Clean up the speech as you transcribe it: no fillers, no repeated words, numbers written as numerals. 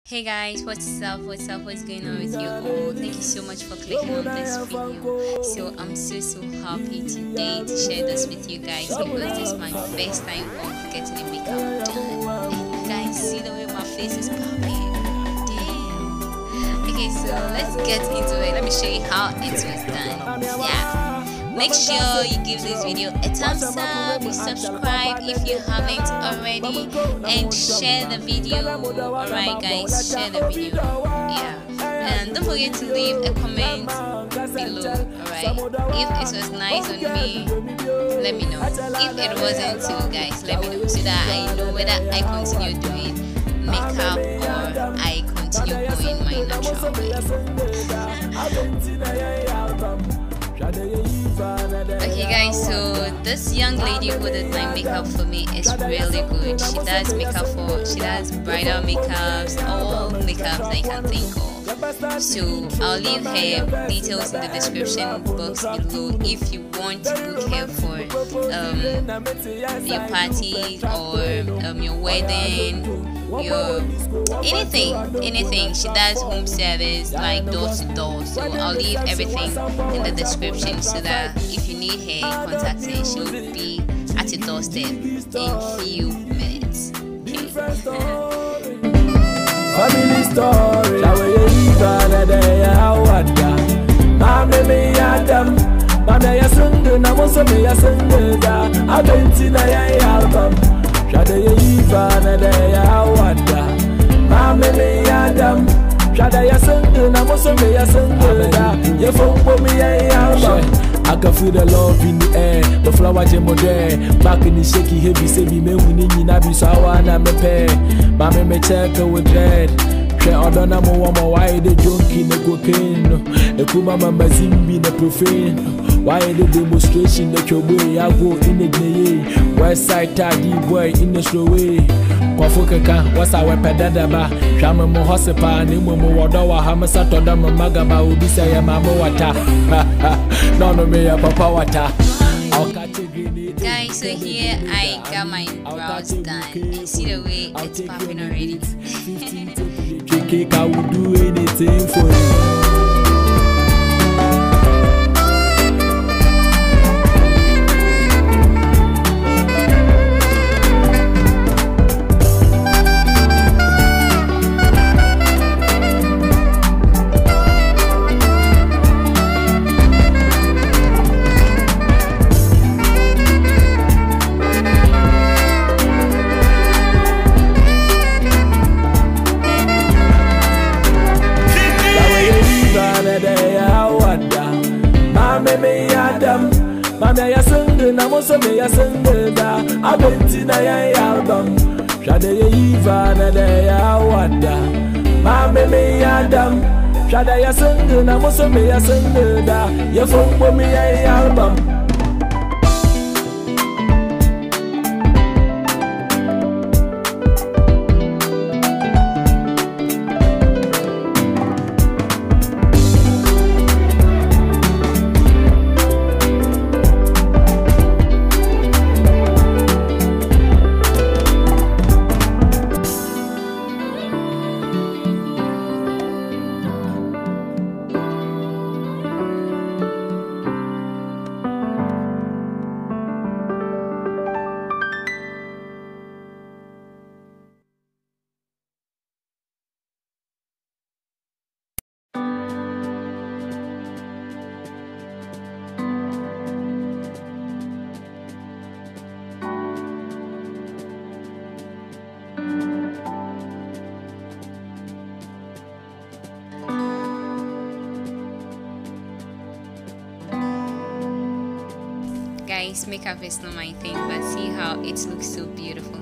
Hey guys, what's up, what's going on with you all? Thank you so much for clicking on this video. So I'm so happy today to share this with you guys because this is my first time of getting a makeup done. You guys see the way my face is popping. Damn. Okay, so let's get into it. Let me show you how it was done. Yeah. Make sure you give this video a thumbs up, you subscribe if you haven't already, and share the video. Alright guys, share the video. Yeah. And don't forget to leave a comment below. Alright. If it was nice on me, let me know. If it wasn't too, guys, let me know so that I know whether I continue doing makeup or I continue going my natural way. Okay guys, so this young lady who did my makeup for me is really good. She does bridal makeups, all makeups that you can think of. So I'll leave her details in the description box below if you want to book her for your party or your wedding, your anything. She does home service, like door to door. So I'll leave everything in the description so that if you need her, contact her. She'll be at your doorstep in few minutes. Okay. Family story. I can feel the love in the air, the flower gem there. Back in the shaky heavy, say me winning in Nabi, so I wanna me pay. Mammy me check with dread. Share order number one more why the junkie the cocaine. The Kuma Mama Zimbi the profane. Why the demonstration that your way I go in the day. West side taggy boy in the slow way. Kwafukaka, what's our pedadaba? Shama Mohosepa, Nimu Wadawa, Hamasato Dama Magaba, Ubisaya Mamawata. No, me a papa water. Guys, so here I got my brows done. And see the way it's popping already. I would do anything for you. Mama ya sende na moso me ya sende da abenti na ya album shade ye iva na de ya wada mama me ya dam shade ya sende na moso me ya sende da ye fombo me ya album. Guys, makeup is not my thing, but see how it looks so beautiful